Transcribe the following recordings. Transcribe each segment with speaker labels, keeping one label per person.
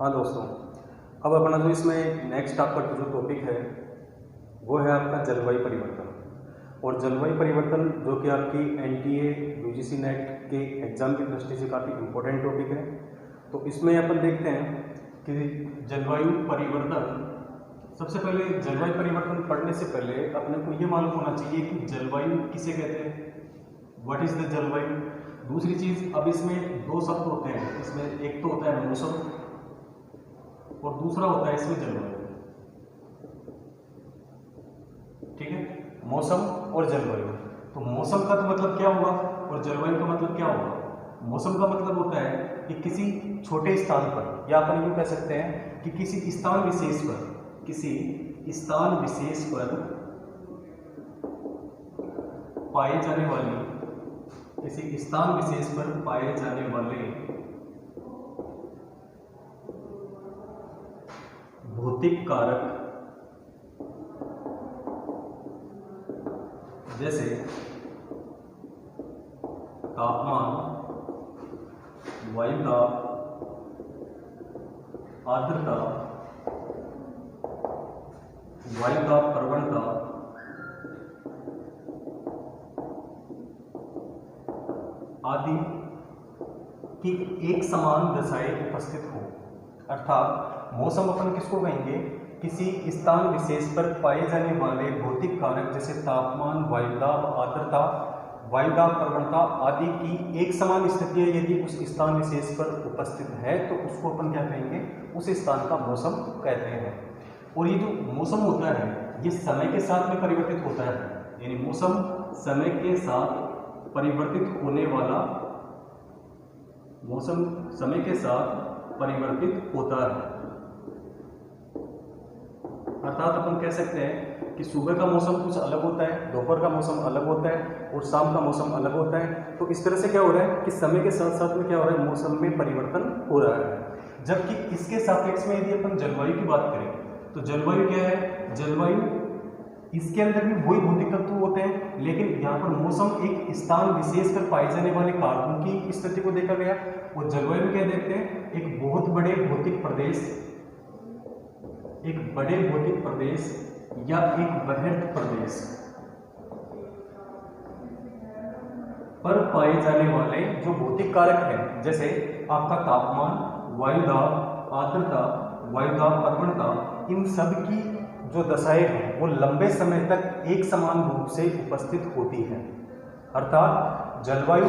Speaker 1: हाँ दोस्तों, अब अपना जो इसमें नेक्स्ट आपका जो टॉपिक है वो है आपका जलवायु परिवर्तन। और जलवायु परिवर्तन जो कि आपकी एनटीए यूजीसी नेट के एग्ज़ाम की दृष्टि से काफ़ी इम्पोर्टेंट टॉपिक है। तो इसमें अपन देखते हैं कि जलवायु परिवर्तन, सबसे पहले जलवायु परिवर्तन पढ़ने से पहले अपने को ये मालूम होना चाहिए कि जलवायु किसे कहते हैं, व्हाट इज़ द जलवायु। दूसरी चीज़, अब इसमें दो शब्द होते हैं, इसमें एक तो होता है मौसम और दूसरा होता है इसमें जलवायु। ठीक है, मौसम और जलवायु। तो मौसम का तो मतलब क्या होगा और जलवायु का मतलब क्या होगा। मौसम का मतलब होता है कि किसी छोटे स्थान पर, या अपन यूँ कह सकते हैं कि किसी स्थान विशेष पर, किसी स्थान विशेष पर पाए जाने वाले, किसी स्थान विशेष पर पाए जाने वाले भौतिक कारक, जैसे तापमान, वायु दाब, आर्द्रता, वायु दाब प्रवणता, आदि की एक समान दशाएं उपस्थित हो। अर्थात मौसम अपन किसको कहेंगे, किसी स्थान विशेष पर पाए जाने वाले भौतिक कारक जैसे तापमान, वायुदाब, आर्द्रता, वायुदाब प्रवणता आदि की एक समान स्थितियां यदि उस स्थान विशेष पर उपस्थित है तो उसको अपन क्या कहेंगे, उस स्थान का मौसम कहते हैं। और ये जो मौसम होता है ये समय के साथ में परिवर्तित होता है, यानी मौसम समय के साथ परिवर्तित होने वाला, मौसम समय के साथ परिवर्तित होता है। अर्थात अपन कह सकते हैं कि सुबह का मौसम कुछ अलग होता है, दोपहर का मौसम अलग होता है और शाम का मौसम अलग होता है। तो इस तरह से क्या हो रहा है कि समय के साथ साथ में क्या हो रहा है, मौसम में परिवर्तन हो रहा है। जबकि इसके सापेक्ष में यदि अपन जलवायु की बात करें तो जलवायु क्या है, जलवायु इसके अंदर भी वही भौतिक तत्व होते हैं, लेकिन यहाँ पर मौसम एक स्थान विशेष पर पाए जाने वाले कारकों की स्थिति को देखा गया। और जलवायु क्या देखते हैं, एक बहुत बड़े भौतिक प्रदेश, एक बड़े भौतिक प्रदेश या एक बृहद प्रदेश पर पाए जाने वाले जो भौतिक कारक हैं, जैसे आपका तापमान, वायुदाब, आर्द्रता, वायुदाब प्रवणता, इन सब की जो दशाएं हैं वो लंबे समय तक एक समान रूप से उपस्थित होती हैं। अर्थात जलवायु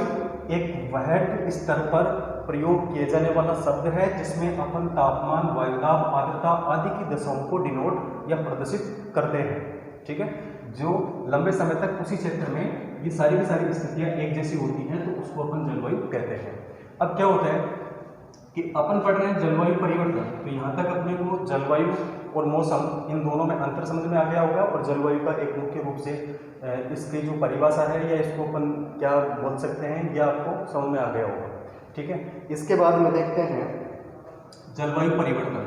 Speaker 1: एक वृहद स्तर पर प्रयोग किए जाने वाला शब्द है जिसमें अपन तापमान, वायुदाब, आर्द्रता आदि की दशाओं को डिनोट या प्रदर्शित करते हैं। ठीक है, जो लंबे समय तक उसी क्षेत्र में ये सारी की सारी स्थितियां एक जैसी होती हैं तो उसको अपन जलवायु कहते हैं। अब क्या होता है कि अपन पढ़ रहे हैं जलवायु परिवर्तन, तो यहाँ तक अपने को जलवायु और मौसम इन दोनों में अंतर समझ में आ गया होगा। और जलवायु का एक मुख्य रूप से इसकी जो परिभाषा है या इसको अपन क्या बोल सकते हैं यह आपको समझ में आ गया होगा। ठीक है, इसके बाद में देखते हैं जलवायु परिवर्तन।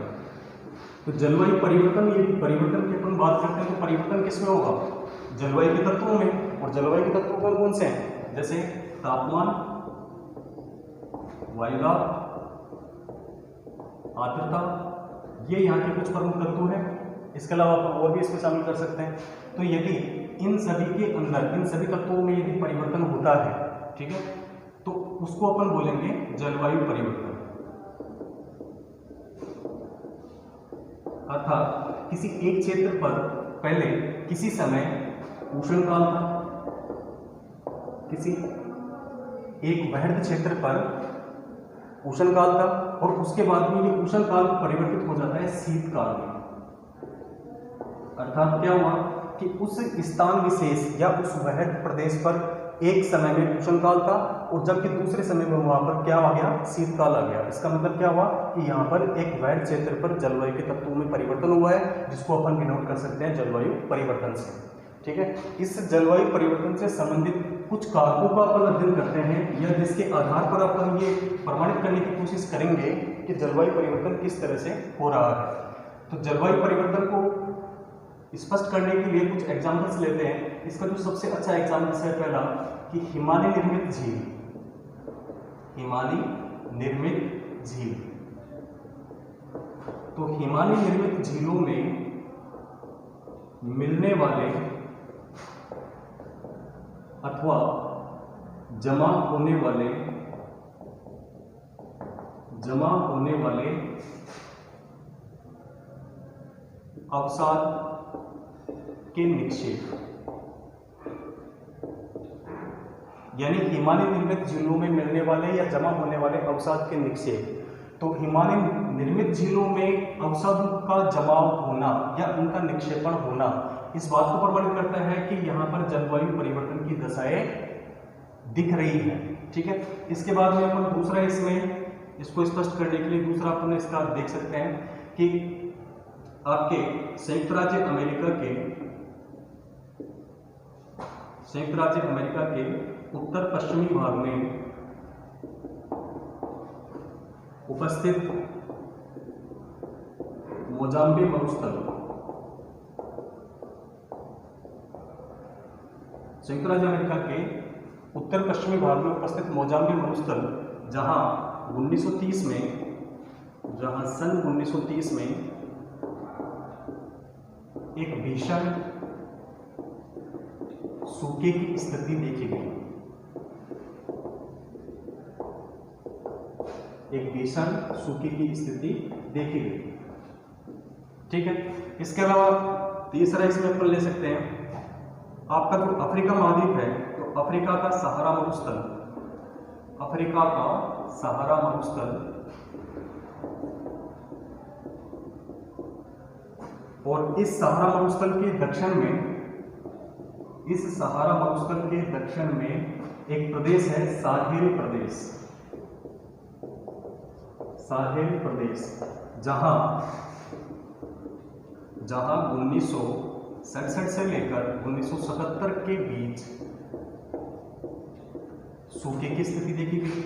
Speaker 1: तो जलवायु परिवर्तन, ये परिवर्तन की अपन बात करते हैं तो परिवर्तन किसमें होगा, जलवायु के तत्वों में। और जलवायु के तत्व कौन कौन से हैं, जैसे तापमान, वायुदाब, आर्द्रता, ये यहाँ के कुछ प्रमुख तत्व हैं। इसके अलावा आप और भी इसमें शामिल कर सकते हैं। तो यदि इन सभी के अंदर, इन सभी तत्वों में यदि परिवर्तन होता है, ठीक है, तो उसको अपन बोलेंगे जलवायु परिवर्तन। अर्थात किसी एक क्षेत्र पर पहले किसी समय उष्णकाल था, किसी एक वृहद क्षेत्र पर उष्णकाल था और उसके बाद में ये उष्णकाल परिवर्तित हो जाता है शीतकाल में। अर्थात क्या हुआ कि उस स्थान विशेष या उस वृहद प्रदेश पर एक समय में उष्णकाल था और जबकि दूसरे समय में वहां पर क्या आ गया, शीतकाल आ गया। इसका मतलब क्या हुआ कि यहाँ पर एक वृहद क्षेत्र पर जलवायु के तत्वों में परिवर्तन हुआ है जिसको अपन डिनोट कर सकते हैं जलवायु परिवर्तन से। ठीक है, इस जलवायु परिवर्तन से संबंधित कुछ कारकों का अपन अध्ययन करते हैं या जिसके आधार पर अपन ये प्रमाणित करने की कोशिश करेंगे कि जलवायु परिवर्तन किस तरह से हो रहा है। तो जलवायु परिवर्तन को स्पष्ट करने के लिए कुछ एग्जाम्पल्स लेते हैं। इसका जो सबसे अच्छा एग्जाम्पल है पहला कि हिमालय निर्मित झील, हिमालय निर्मित झील। तो हिमालय निर्मित झीलों में मिलने वाले अथवा जमा होने वाले अवसाद के निक्षेप, यानी हिमालय निर्मित झीलों में मिलने वाले या जमा होने वाले अवसाद के निक्षेप। तो हिमालय निर्मित झीलों में अवसादों का जमाव होना या उनका निक्षेपण होना इस बात को प्रमाणित करता है कि यहाँ पर जलवायु परिवर्तन की दशाएं दिख रही है। ठीक है, इसके बाद में अपन दूसरा इसमें इसको स्पष्ट करने के लिए दूसरा अपन इसका देख सकते हैं कि आपके संयुक्त राज्य अमेरिका के उत्तर पश्चिमी भाग में उपस्थित मोजाम्बिक मरुस्थल, संयुक्त राज्य अमेरिका के उत्तर पश्चिमी भाग में उपस्थित मोजाम्बिक मरुस्थल, जहां सन 1930 में एक भीषण सूखे की स्थिति देखी गई। ठीक है, इसके अलावा तीसरा इसमें अपन ले सकते हैं आपका जो अफ्रीका महाद्वीप है, तो अफ्रीका का सहारा मरुस्थल और इस सहारा मरुस्थल के दक्षिण में एक प्रदेश है साहेल प्रदेश, जहां 1967 से लेकर 1977 के बीच सूखे की स्थिति देखी गई।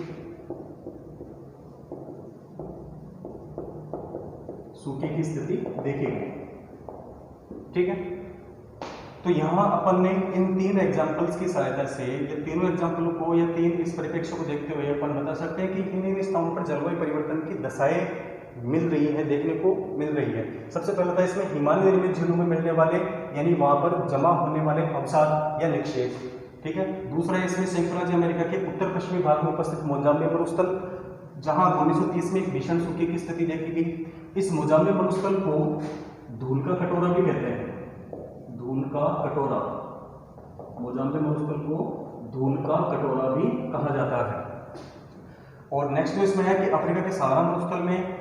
Speaker 1: ठीक है, तो यहां अपन ने इन तीन एग्जाम्पल्स की सहायता से ये तीनों एग्जाम्पलों को या तीन इस परिप्रेक्ष्य को देखते हुए अपन बता सकते हैं कि इन स्थानों पर जलवायु परिवर्तन की दशाएं मिल रही है, देखने को मिल रही है। सबसे पहले था इसमें हिमालय निर्मित झीलों में मिलने वाले यानी वहां पर जमा होने वाले अवसाद या निक्षेप। ठीक है, दूसरा इसमें संयुक्त राज्य अमेरिका के उत्तर पश्चिमी भाग में उपस्थित मोजाम्बिक मरुस्थल, जहां 1930 में एक भीषण सूखे की स्थिति देखी गई। इस मोजाम्बिक मरुस्थल को धूल का कटोरा भी कहते हैं, मोजाम्बिक मरुस्थल को धूल का कटोरा भी कहा जाता है। और नेक्स्ट जो इसमें है कि अफ्रीका के सहारा मरुस्थल में,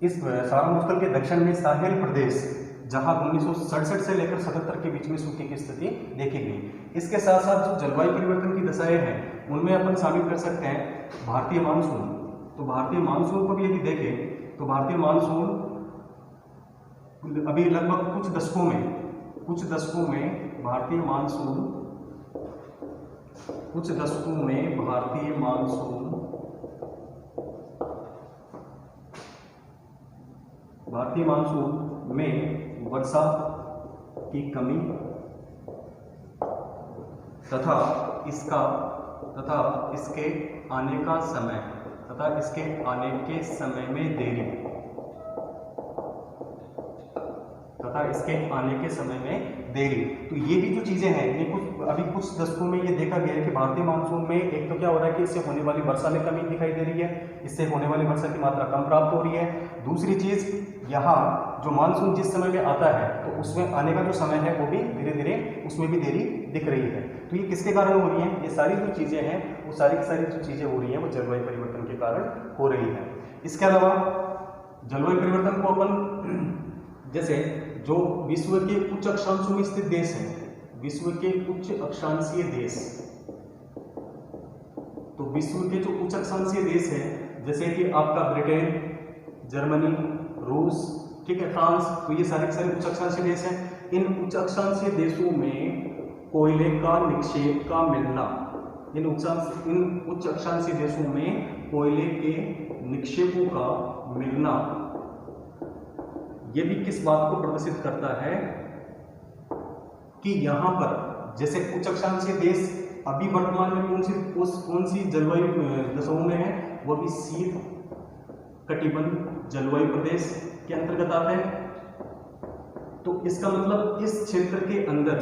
Speaker 1: इस सहारा मरुस्थल के दक्षिण में साहेल प्रदेश, जहां 1967 से लेकर 77 के बीच में सूखे की स्थिति देखी गई। इसके साथ साथ जो जलवायु परिवर्तन की दशाएं हैं उनमें अपन शामिल कर सकते हैं भारतीय मानसून। तो भारतीय मानसून को भी यदि देखें तो भारतीय मानसून अभी लगभग कुछ दशकों में भारतीय मानसून में वर्षा की कमी तथा इसके आने के समय में देरी, तो ये भी जो चीजें हैं ये कुछ दशकों में ये देखा गया है कि भारतीय मानसून में एक तो क्या हो रहा है कि इससे होने वाली वर्षा में कमी दिखाई दे रही है, इससे होने वाली वर्षा की मात्रा कम प्राप्त हो रही है। दूसरी चीज, यहाँ जो मानसून जिस समय में आता है तो उसमें आने का जो समय है वो भी धीरे धीरे उसमें भी देरी दिख रही है। तो ये किसके कारण हो रही है? ये सारी जो चीजें हैं वो सारी की सारी जो चीजें हो रही हैं वो जलवायु परिवर्तन के कारण हो रही है। इसके अलावा जलवायु परिवर्तन को अपन जैसे जो विश्व के उच्च अक्षांशों में स्थित देश हैं, विश्व के उच्च अक्षांशीय देश, तो विश्व के जो उच्च अक्षांशीय देश हैं जैसे कि आपका ब्रिटेन, जर्मनी, रूस, ठीक है, फ्रांस, तो ये सारे के सारे उच्च अक्षांशीय देश हैं। इन उच्च अक्षांशीय देशों में कोयले का निक्षेप का मिलना, इन उच्च अक्षांशीय देशों में कोयले के निक्षेपों का मिलना, ये भी किस बात को प्रदर्शित करता है कि यहाँ पर जैसे उच्च अक्षांशीय देश अभी वर्तमान में कौन सी जलवायु दशाओं में है, वो भी शीत कटिबंध जलवायु प्रदेश, के अंतर्गत आते हैं। तो इसका मतलब इस क्षेत्र के अंदर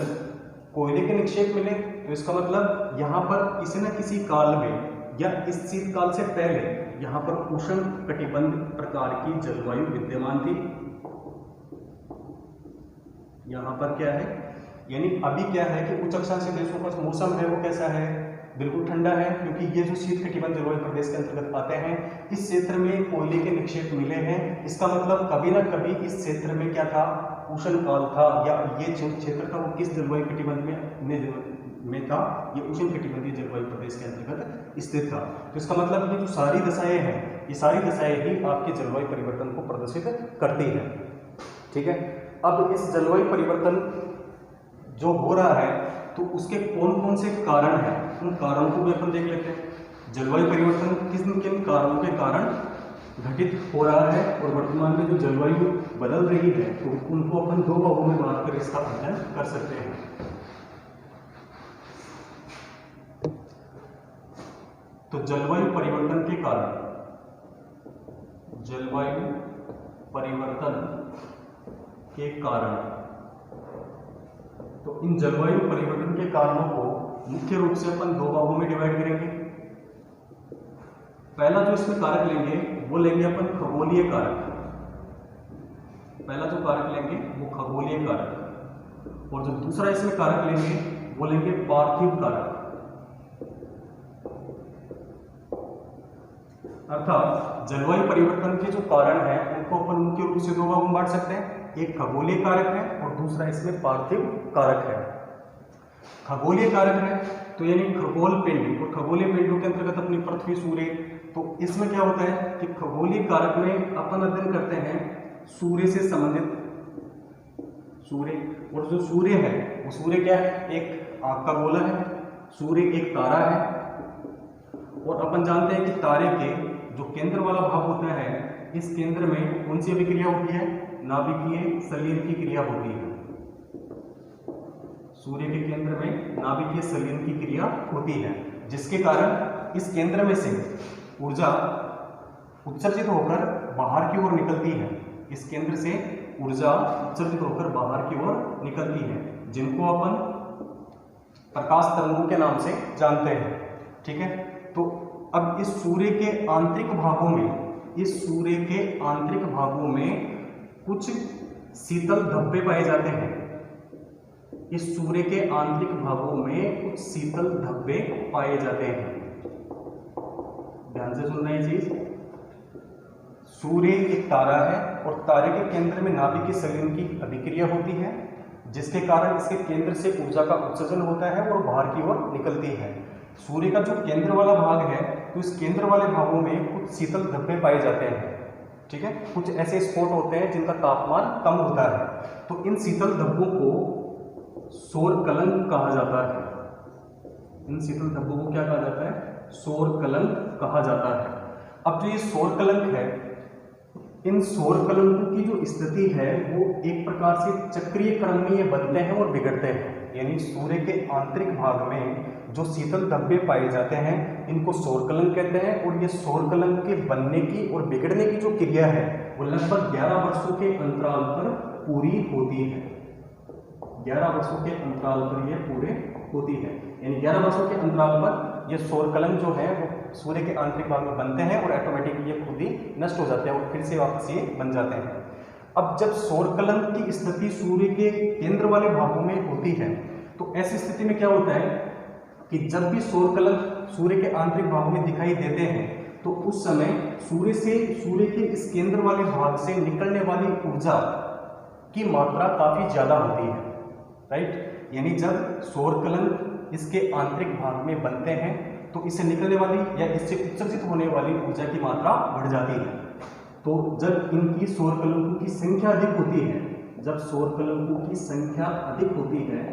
Speaker 1: कोयले के निक्षेप मिले, तो इसका मतलब यहाँ पर किसी न किसी काल में या इस शीतकाल से पहले यहाँ पर उष्ण कटिबंध प्रकार की जलवायु विद्यमान थी। यहाँ पर क्या है, यानी अभी क्या है कि उच्च अक्षांशीय देशों का मौसम है वो कैसा है, बिल्कुल ठंडा है, क्योंकि ये जो शीत कटिबंध जलवायु प्रदेश के अंतर्गत आते हैं, इस क्षेत्र में कोयले के निक्षेप मिले हैं। इसका मतलब कभी ना कभी इस क्षेत्र में क्या था, उष्ण काल था, या ये जो क्षेत्र था वो किस जलवायु कटिबंध में था, ये उष्ण कटिबंधीय जलवायु प्रदेश के अंतर्गत स्थित था। तो इसका मतलब ये जो सारी दशाएं हैं, ये सारी दशाएं ही आपके जलवायु परिवर्तन को प्रदर्शित करती है। ठीक है, अब इस जलवायु परिवर्तन जो हो रहा है तो उसके कौन कौन से कारण हैं, उन कारणों को भी अपन देख लेते हैं। जलवायु परिवर्तन किन किन कारणों के कारण घटित हो रहा है और वर्तमान में जो जलवायु बदल रही है तो उनको अपन दो भागों में बांटकर इसका अध्ययन कर सकते हैं। तो जलवायु परिवर्तन के कारण, जलवायु परिवर्तन के कारण, तो इन जलवायु परिवर्तन के कारणों को मुख्य रूप से अपन दो भागों में डिवाइड करेंगे। पहला जो इसमें कारक लेंगे वो लेंगे अपन खगोलीय कारक। पहला जो कारक लेंगे वो खगोलीय कारक, और जो दूसरा इसमें कारक लेंगे वो लेंगे पार्थिव कारक। अर्थात जलवायु परिवर्तन के जो कारण हैं उनको अपन मुख्य रूप से दो भागों में बांट सकते हैं, एक खगोलीय कारक है और दूसरा इसमें पार्थिव कारक है। खगोलीय कारक है तो यानी खगोल पिंड, और खगोलीय पिंडों के अंतर्गत अपनी पृथ्वी, सूर्य, तो इसमें क्या होता है कि खगोलीय कारक में अपन अध्ययन करते हैं सूर्य से संबंधित, सूर्य, और जो सूर्य है वो सूर्य क्या है, एक आग का गोला है, सूर्य एक तारा है, और अपन जानते हैं कि तारे के जो केंद्र वाला भाग होता है, इस केंद्र में कौन सी अभिक्रिया होती है, नाभिकीय संलीन की क्रिया होती है। सूर्य के केंद्र में नाभिकीय संलीन की क्रिया होती है, जिसके कारण इस केंद्र में से ऊर्जा उत्सर्जित होकर बाहर की ओर निकलती है। इस केंद्र से ऊर्जा उत्सर्जित होकर बाहर की ओर निकलती है, जिनको अपन प्रकाश तरंगों के नाम से जानते हैं। ठीक है, तो अब इस सूर्य के आंतरिक भागों में, इस सूर्य के आंतरिक भागों में कुछ शीतल धब्बे पाए जाते हैं। इस सूर्य के आंतरिक भागों में कुछ शीतल धब्बे पाए जाते हैं। ध्यान से सुनना ये चीज। सूर्य एक तारा है और तारे के केंद्र में नाभिकीय संलीन की अभिक्रिया होती है, जिसके कारण इसके केंद्र से ऊर्जा का उत्सर्जन होता है और बाहर की ओर निकलती है। सूर्य का जो केंद्र वाला भाग है तो इस केंद्र वाले भागों में कुछ शीतल धब्बे पाए जाते हैं। ठीक है, कुछ ऐसे स्पॉट होते हैं जिनका तापमान कम होता है, तो इन शीतल धब्बों को सौर कलंक कहा जाता है। इन शीतल धब्बों को क्या कहा जाता है, सौर कलंक कहा जाता है। अब जो ये सौर कलंक है, इन सौर कलंकों की जो स्थिति है वो एक प्रकार से चक्रीय क्रम में ये बनते हैं और बिगड़ते हैं। यानी सूर्य के आंतरिक भाग में जो शीतल धब्बे पाए जाते हैं इनको सौर कलंक कहते हैं, और ये सौर कलंक के बनने की और बिगड़ने की जो क्रिया है वो लगभग 11 वर्षों के अंतराल पर पूरी होती है। 11 वर्षों के अंतराल पर ये पूरे होती है, यानी 11 वर्षों के अंतराल पर ये सौर कलंक जो है वो सूर्य के आंतरिक भाग में बनते हैं और ऑटोमेटिकली ये खुद ही नष्ट हो जाते हैं और फिर से वापस ये बन जाते हैं। अब जब सौर कलंक की स्थिति सूर्य के केंद्र वाले भागों में होती है तो ऐसी स्थिति में क्या होता है कि जब भी सौर कलंक सूर्य के आंतरिक भागों में दिखाई देते हैं तो उस समय सूर्य के इस केंद्र वाले भाग से निकलने वाली ऊर्जा की मात्रा काफी ज्यादा होती है। राइट, यानी जब सौर कलंक इसके आंतरिक भाग में बनते हैं तो इससे निकलने वाली या इससे उत्सर्जित होने वाली ऊर्जा की मात्रा बढ़ जाती है। तो जब इनकी सौर कलंकों की संख्या अधिक होती है, जब सौर कलंकों की संख्या अधिक होती है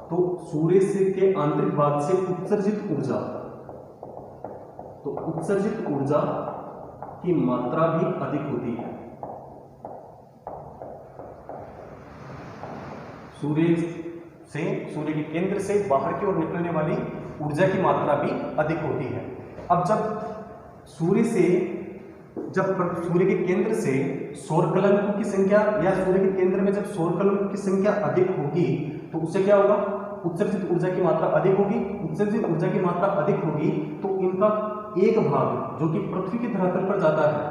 Speaker 1: तो सूर्य से के आंतरिक भाग से उत्सर्जित ऊर्जा की मात्रा भी अधिक होती है। सूर्य के केंद्र से बाहर की ओर निकलने वाली ऊर्जा की मात्रा भी अधिक होती है। अब जब सूर्य से जब सूर्य के केंद्र से सौर कलंकों की संख्या या सूर्य के केंद्र में जब सौर कलंकों की संख्या अधिक होगी तो उससे क्या होगा, उत्सर्जित ऊर्जा की मात्रा अधिक होगी। उत्सर्जित ऊर्जा की मात्रा अधिक होगी तो इनका एक भाग जो कि पृथ्वी के धरातल पर जाता है,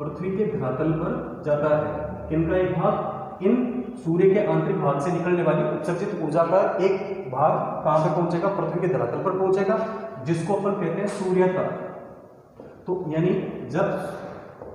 Speaker 1: पृथ्वी के धरातल पर जाता है, इनका एक भाग इन सूर्य के आंतरिक भाग से निकलने वाली उत्सर्जित ऊर्जा का एक भाग कहां पर पहुंचेगा, पृथ्वी के धरातल पर पहुंचेगा, जिसको अपन कहते हैं सूर्य तप। तो यानी जब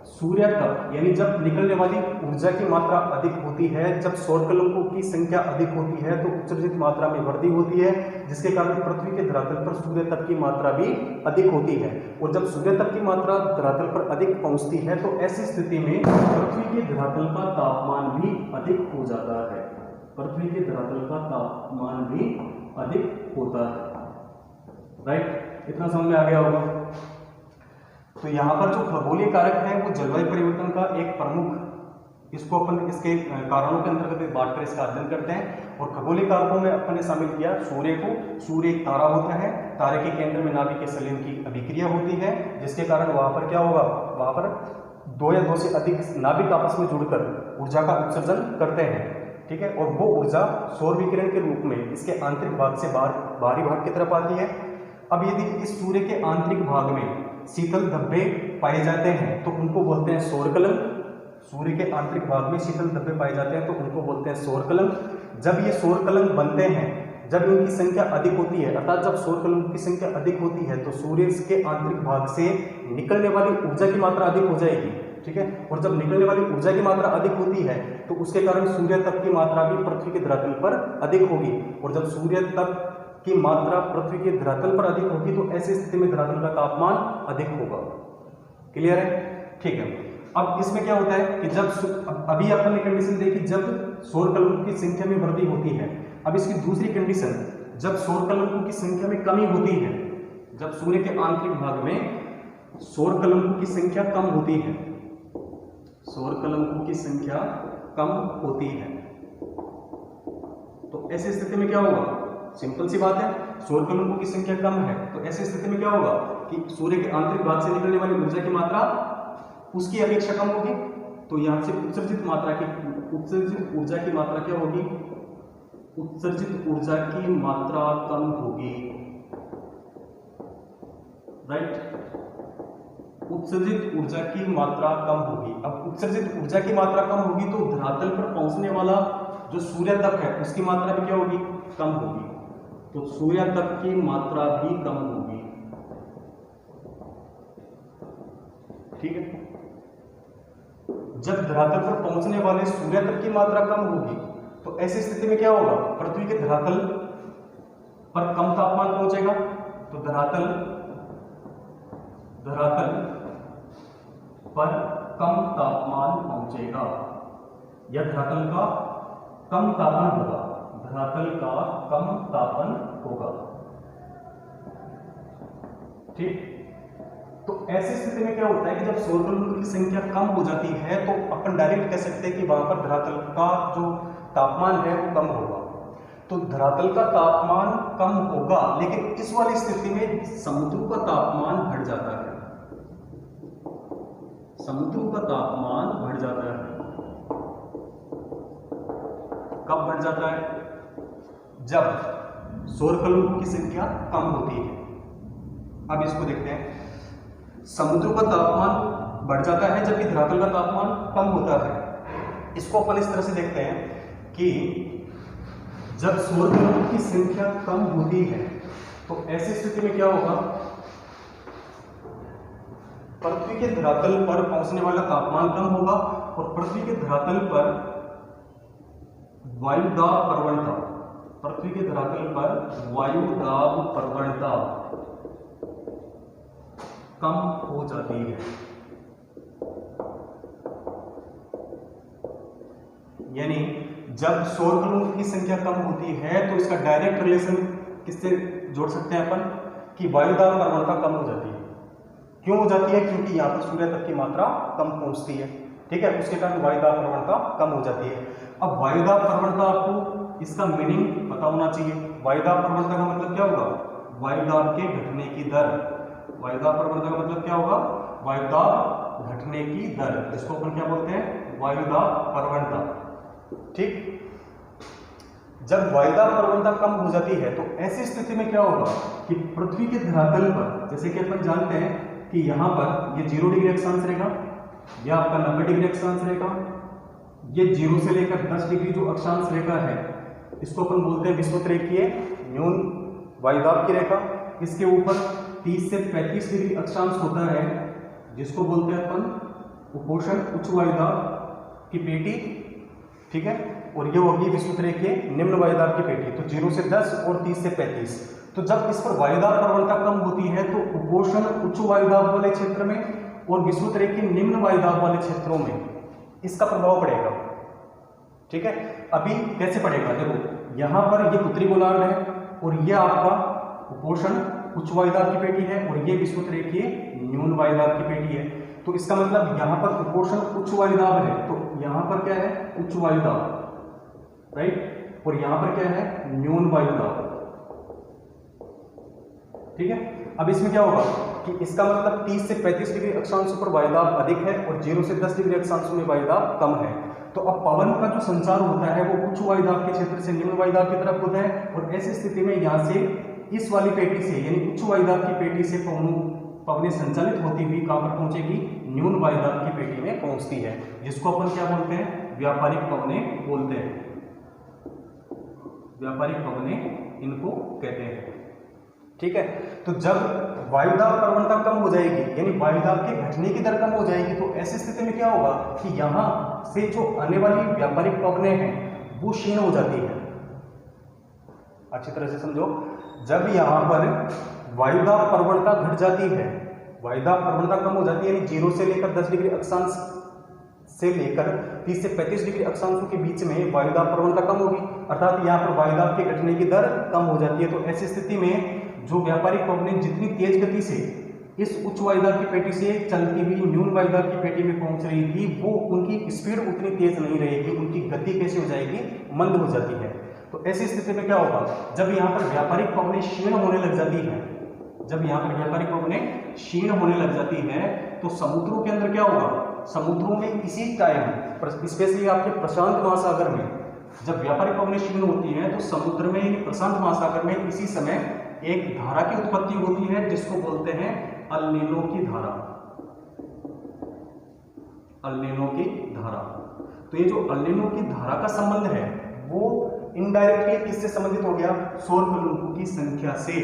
Speaker 1: सूर्य तप यानी जब निकलने वाली ऊर्जा की मात्रा अधिक होती है, जब सौर कलंकों की संख्या अधिक होती है तो उत्सर्जित मात्रा में वृद्धि होती है, जिसके कारण पृथ्वी के धरातल पर सूर्य तप की मात्रा भी अधिक होती है। और जब सूर्य तप की मात्रा धरातल पर अधिक पहुंचती है तो ऐसी स्थिति में पृथ्वी के धरातल का तापमान भी अधिक हो जाता है, पृथ्वी के धरातल का तापमान भी अधिक होता है। राइट, इतना समझ में आ गया होगा। तो यहाँ पर जो खगोलीय कारक है वो जलवायु परिवर्तन का एक प्रमुख, इसको अपन इसके कारणों के अंतर्गत बांट कर इसका अध्ययन करते हैं। और खगोलीय कारकों में अपन ने शामिल किया सूर्य को। सूर्य एक तारा होता है, तारे के केंद्र में नाभिक सलिल की अभिक्रिया होती है, जिसके कारण वहां पर क्या होगा, वहां पर दो या दो से अधिक नाभिक आपस में जुड़कर ऊर्जा का उत्सर्जन करते हैं। ठीक है, और वो ऊर्जा सौर विकिरण के रूप में इसके आंतरिक भाग से बाहरी भाग की तरफ आती है। अब यदि इस सूर्य के आंतरिक भाग में शीतल धब्बे पाए जाते हैं तो उनको बोलते हैं सौर कलंक। सूर्य के आंतरिक भाग में शीतल धब्बे पाए जाते हैं तो उनको बोलते हैं सौर कलंक। जब ये सौर कलंक बनते हैं, जब इनकी संख्या अधिक होती है, अर्थात जब सौर कलंक की संख्या अधिक होती है तो सूर्य के आंतरिक भाग से निकलने वाली ऊर्जा की मात्रा अधिक हो जाएगी। ठीक है, और जब निकलने वाली ऊर्जा की मात्रा अधिक होती है तो उसके कारण सूर्य तप की मात्रा भी पृथ्वी के धरातल पर अधिक होगी। और जब सूर्य तप की मात्रा पृथ्वी के धरातल पर अधिक होगी तो ऐसी स्थिति में धरातल का तापमान अधिक होगा। क्लियर है? ठीक है। अब इसमें क्या होता है कि जब अभी अपन ने कंडीशन देखी जब सौर कलंकों की संख्या में वृद्धि होती है। अब इसकी दूसरी कंडीशन, जब सौर कलंकों की संख्या में कमी होती है, जब सूर्य के आंतरिक भाग में सौर कलंकों की संख्या कम होती है, सौर कलंकों की संख्या कम होती है, तो ऐसी स्थिति में क्या होगा, सिंपल सी बात है, सौर कलंकों की संख्या कम है तो ऐसी स्थिति में क्या होगा कि सूर्य के आंतरिक भाग से निकलने वाली ऊर्जा की मात्रा उसकी अपेक्षा कम होगी। तो यहां से उत्सर्जित ऊर्जा की मात्रा क्या होगी, उत्सर्जित ऊर्जा की मात्रा कम होगी। राइट, उत्सर्जित ऊर्जा की मात्रा कम होगी। अब उत्सर्जित ऊर्जा की मात्रा कम होगी तो धरातल पर पहुंचने वाला जो सूर्य तप है उसकी मात्रा भी क्या होगी, कम होगी। तो सूर्य तप की मात्रा भी कम होगी। ठीक है, जब धरातल पर पहुंचने वाले सूर्य तप की मात्रा कम होगी तो ऐसी स्थिति में क्या होगा, पृथ्वी के धरातल पर कम तापमान पहुंचेगा। तो धरातल पर कम तापमान पहुंचेगा या धरातल का कम तापन होगा, धरातल का कम तापन होगा। ठीक, तो ऐसी स्थिति में क्या होता है कि जब सौर कलंकों की संख्या कम हो जाती है तो अपन डायरेक्ट कह सकते हैं कि वहां पर धरातल का जो तापमान है वो कम होगा। तो धरातल का तापमान कम होगा, लेकिन इस वाली स्थिति में समुद्र का तापमान बढ़ जाता है, समुद्र का तापमान बढ़ जाता है। कब बढ़ जाता है, जब सौर कलंकों की संख्या कम होती है। अब इसको देखते हैं, समुद्र का तापमान बढ़ जाता है जबकि धरातल का तापमान कम होता है। इसको अपन इस तरह से देखते हैं कि जब सौर कलंकों की संख्या कम होती है तो ऐसी स्थिति में क्या होगा, पृथ्वी के धरातल पर पहुंचने वाला तापमान कम होगा और पृथ्वी के धरातल पर वायुदाब प्रवणता, पृथ्वी के धरातल पर वायुदाब प्रवणता कम हो जाती है। यानी जब सौर कलंकों की संख्या कम होती है तो इसका डायरेक्ट रिलेशन किससे जोड़ सकते हैं अपन कि वायुदाब प्रवणता कम हो जाती है। क्यों हो जाती है, क्योंकि यहाँ पर सूर्य तक की मात्रा कम पहुंचती है। ठीक है, उसके कारण वायुदाब प्रवणता कम हो जाती है। अब वायुदाब प्रवणता आपको इसका मीनिंग पता होना चाहिए। वायुदाब प्रवणता का मतलब क्या होगा, वायुदाब के घटने की दर, वायुदाब प्रवणता का मतलब क्या होगा? वायुदाब घटने की दर, इसको अपन क्या बोलते हैं? वायुदाब प्रवणता। ठीक, जब वायुदाब प्रवणता कम हो जाती है तो ऐसी स्थिति में क्या होगा कि पृथ्वी के धरातल पर, जैसे कि अपन जानते हैं कि यहाँ पर ये 0 डिग्री अक्षांश रहेगा, यह आपका 90 डिग्री अक्षांश रहेगा, ये 0 से लेकर 10 डिग्री जो अक्षांश रेखा है इसको अपन बोलते हैं विषुवतरेखीय न्यून वायुदाब की रेखा। इसके ऊपर 30 से 35 डिग्री अक्षांश होता है जिसको बोलते हैं अपन उपोषण उच्च वायुदाब की पेटी। ठीक है, और ये होगी विषुवतरेखीय निम्न वायुदाब की पेटी। तो 0 से 10 और 30 से 35। तो जब इस पर वायुदाब प्रवणता कम होती है तो उपोषण उच्च वायुदाब वाले क्षेत्र में और विषुवतरेखीय निम्न वायुदाब वाले क्षेत्रों में इसका प्रभाव पड़ेगा। ठीक है, अभी कैसे पड़ेगा? देखो यहां पर ये उत्तरी गोलार्ध है और ये आपका उपोषण उच्च वायुदाब की पेटी है और ये विषुवतरेखीय न्यून वायुदाब की पेटी है। तो इसका मतलब यहां पर उपोषण उच्च वायुदाब है, तो यहां पर क्या है? उच्च वायुदाब, राइट, और यहां पर क्या है? न्यून वायुदाब। ठीक है, अब इसमें क्या होगा कि इसका मतलब 30 से 35 डिग्री अक्षांशों पर वायुदाब अधिक है और 0 से 10 डिग्री अक्षांशों में वायुदाब कम है। तो अब पवन का जो संचार होता है वो उच्च वायुदाब के क्षेत्र से निम्न वायुदाब की तरफ होता है और ऐसी स्थिति में यहाँ से इस वाली पेटी से यानी उच्च वायुदाब की पेटी से पवनें संचालित होती हुई कहां पर पहुंचेगी? न्यून वायुदाब की पेटी में पहुंचती है, जिसको अपन क्या बोलते हैं? व्यापारिक पवनें बोलते हैं। व्यापारिक पवनें इनको कहते हैं। ठीक है, तो जब वायुदाब प्रवणता कम हो जाएगी यानी वायुदाब के घटने की दर कम हो जाएगी तो ऐसी स्थिति में क्या होगा कि यहां से जो आने वाली व्यापारिक पवनें हैं वो क्षीण हो जाती है। अच्छी तरह से समझो, जब यहां पर वायुदाब प्रवणता घट जाती है, वायुदाब प्रवणता कम हो जाती है यानी 0 से लेकर 10 डिग्री अक्षांश से लेकर 30 से 35 डिग्री अक्षांशों के बीच में वायुदाब प्रवणता कम होगी, अर्थात यहाँ पर वायुदाब के घटने की दर कम हो जाती है। तो ऐसी स्थिति में जो व्यापारिक पवनें जितनी तेज गति से इस उच्च वायुदाब की पेटी से चलती हुई न्यून वायुदाब की पेटी में पहुंच रही थी वो उनकी स्पीड उतनी तेज नहीं रहेगी, उनकी गति कैसे हो जाएगी? मंद हो जाती है। तो ऐसी स्थिति में क्या होगा? जब यहाँ पर व्यापारिक पवनें क्षीण होने लग जाती हैं, जब यहाँ पर व्यापारिक पवनें क्षीण होने लग जाती हैं तो समुद्रों के अंदर क्या होगा? समुद्रों में इसी टाइम स्पेशली आपके प्रशांत महासागर में जब व्यापारिक पवनें क्षीण होती हैं तो समुद्र में प्रशांत महासागर में इसी समय एक धारा की उत्पत्ति होती है जिसको बोलते हैं अल नीनो की धारा। अल नीनो की धारा। तो ये जो अल नीनो की धारा का संबंध है वो इनडायरेक्टली किससे संबंधित हो गया? सौर कलंकों की संख्या से।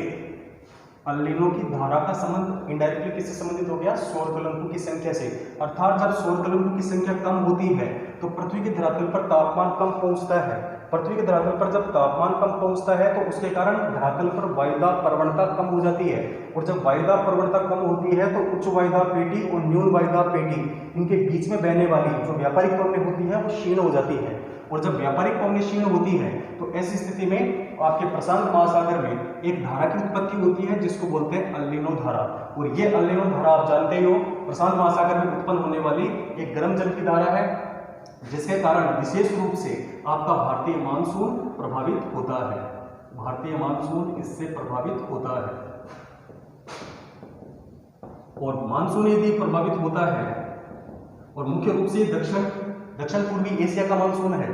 Speaker 1: अल नीनो की धारा का संबंध इनडायरेक्टली किससे संबंधित हो गया? सौर कलंकों की संख्या से। अर्थात जब सौर कलंकों की संख्या कम होती है तो पृथ्वी के धरातल पर तापमान कम पहुंचता है। पृथ्वी के धरातल पर जब तापमान कम पहुंचता है तो उसके कारण धरातल पर वायुदाब प्रवणता कम हो जाती है और जब वायुदाब प्रवणता कम होती है तो उच्च वायुदाब पेटी और न्यून वायुदाब पेटी इनके बीच में बहने वाली जो व्यापारिक पवनें होती है वो क्षीण हो जाती है और जब व्यापारिक पवनें क्षीण होती है तो ऐसी स्थिति में आपके प्रशांत महासागर में एक धारा की उत्पत्ति होती है जिसको बोलते हैं अल नीनो धारा। और ये अल नीनो धारा आप जानते ही हो प्रशांत महासागर में उत्पन्न होने वाली एक गर्म जल की धारा है जिसके कारण विशेष रूप से आपका भारतीय मानसून प्रभावित होता है। भारतीय मानसून इससे प्रभावित होता है और मानसून यदि प्रभावित होता है और मुख्य रूप से दक्षिण पूर्वी एशिया का मानसून है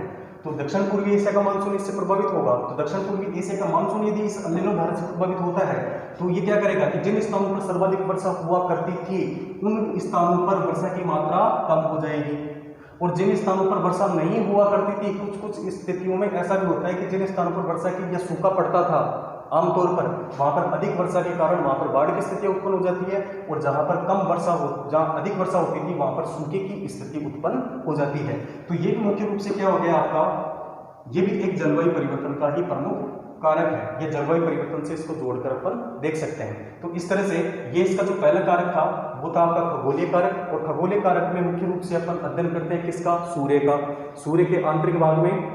Speaker 1: तो दक्षिण पूर्वी एशिया का मानसून इससे प्रभावित होगा। तो दक्षिण पूर्वी एशिया का मानसून यदि इस अल नीनो धारा से प्रभावित होता है तो ये क्या करेगा कि जिन स्थानों पर सर्वाधिक वर्षा हुआ करती थी उन स्थानों पर वर्षा की मात्रा कम हो जाएगी और जिन स्थानों पर वर्षा नहीं हुआ करती थी कुछ स्थितियों में ऐसा भी होता है कि जिन स्थानों पर वर्षा की या सूखा पड़ता था आमतौर पर वहां पर अधिक वर्षा के कारण वहां पर बाढ़ की स्थिति उत्पन्न हो जाती है और जहां पर कम वर्षा हो जहां अधिक वर्षा होती थी वहां पर सूखे की स्थिति उत्पन्न हो जाती है। तो ये भी मुख्य रूप से क्या हो गया आपका, ये भी एक जलवायु परिवर्तन का ही प्रमुख कारक है। ये जलवायु परिवर्तन से इसको जोड़कर अपन देख सकते हैं। तो इस तरह से ये इसका जो पहला कारक था वो था आपका खगोलीय कारक और खगोलीय कारक में मुख्य रूप से अपन अध्ययन करते हैं किसका? सूर्य का। सूर्य के आंतरिक भाग में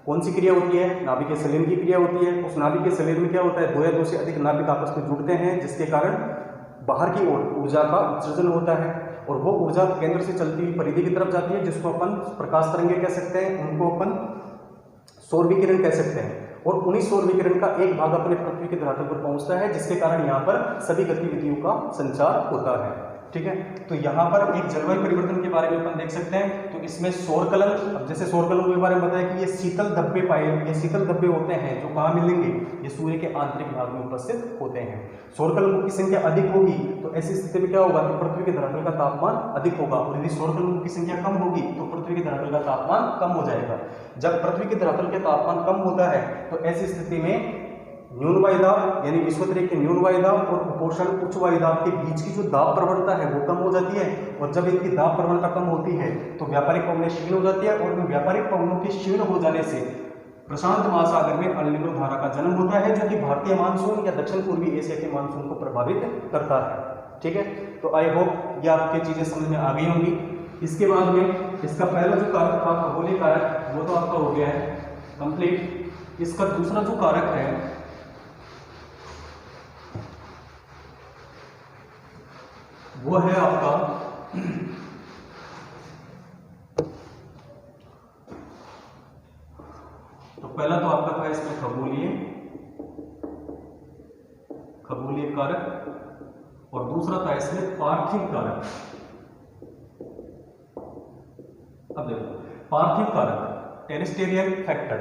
Speaker 1: कौन सी क्रिया होती है? नाभिकीय संलयन की क्रिया होती है। उस नाभिकीय संलयन में क्या होता है? दो या दो से अधिक नाभिक आपस में जुड़ते हैं जिसके कारण बाहर की ओर ऊर्जा का उत्सर्जन होता है और वो ऊर्जा केंद्र से चलती हुई परिधि की तरफ जाती है जिसको अपन प्रकाश तरंगे कह सकते हैं, उनको अपन सौर विकिरण कह सकते हैं। और उन्हीं सौर विकिरण का एक भाग अपने पृथ्वी के धरातल पर पहुंचता है, जिसके कारण यहाँ पर सभी गतिविधियों का संचार होता है। ठीक है, तो यहाँ पर एक जलवायु परिवर्तन के बारे में अपन देख सकते हैं। तो इसमें सौरकलन, अब जैसे सौरकलन के बारे में बताया कि ये शीतल धब्बे ये शीतल धब्बे होते हैं जो कहाँ मिलेंगे, ये सूर्य के आंतरिक भाग में उपस्थित होते हैं। सौरकलनों की संख्या अधिक होगी तो ऐसी स्थिति में क्या होगा कि पृथ्वी के धरातल का तापमान अधिक होगा, और यदि सौरकलनों की संख्या कम होगी तो पृथ्वी के धरातल का तापमान कम हो जाएगा। जब पृथ्वी के धरातल के तापमान कम होता है तो ऐसी स्थिति में न्यून वायुदाब यानी विषुवत के न्यून वायुदाब और उपोषण उच्च वायुदाब के बीच की जो दाब प्रवणता है वो कम हो जाती है, और जब इनकी दाब प्रवणता कम होती है तो व्यापारिक पवनें क्षीण हो जाती है, और उन व्यापारिक पवनों के क्षीण हो जाने से प्रशांत महासागर में अल नीनो धारा का जन्म होता है, जो कि भारतीय मानसून या दक्षिण पूर्वी एशिया के मानसून को प्रभावित करता है। ठीक है, तो आई होप ये आपकी चीजें समझ में आ गई होंगी। इसके बाद में इसका पहला जो कारक था खगोलीय कारक, वो तो आपका हो गया है कंप्लीट। इसका दूसरा जो कारक है वो है आपका तो पहला तो आपका था इसमें खगोलीय कारक, और दूसरा था इसमें पार्थिव कारक। अब देखो पार्थिव कारक टेरेस्टेरियल फैक्टर।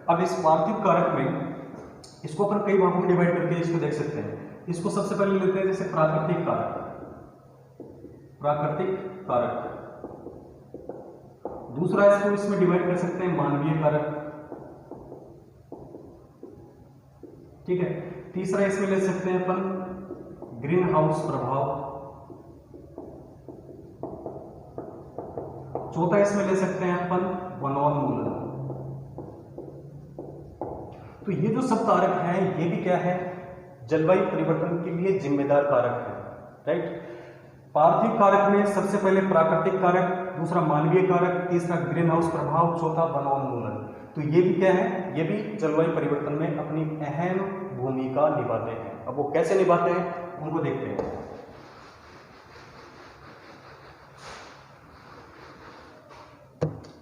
Speaker 1: अब इस पार्थिव कारक में इसको अपन कई भागों में डिवाइड करके इसको देख सकते हैं। इसको सबसे पहले लेते हैं जैसे प्राकृतिक कारक। दूसरा इसको इसमें डिवाइड कर सकते हैं मानवीय कारक। ठीक है, तीसरा इसमें ले सकते हैं अपन ग्रीन हाउस प्रभाव। चौथा इसमें ले सकते हैं अपन वनोन्मूलन। तो ये जो सब कारक हैं ये भी क्या है, जलवायु परिवर्तन के लिए जिम्मेदार कारक है। राइट, पार्थिव कारक में सबसे पहले प्राकृतिक कारक, दूसरा मानवीय कारक, तीसरा ग्रीन हाउस प्रभाव, चौथा वनोन्मूलन। तो ये भी क्या है, ये भी जलवायु परिवर्तन में अपनी अहम भूमिका निभाते हैं। अब वो कैसे निभाते हैं उनको देखते हैं।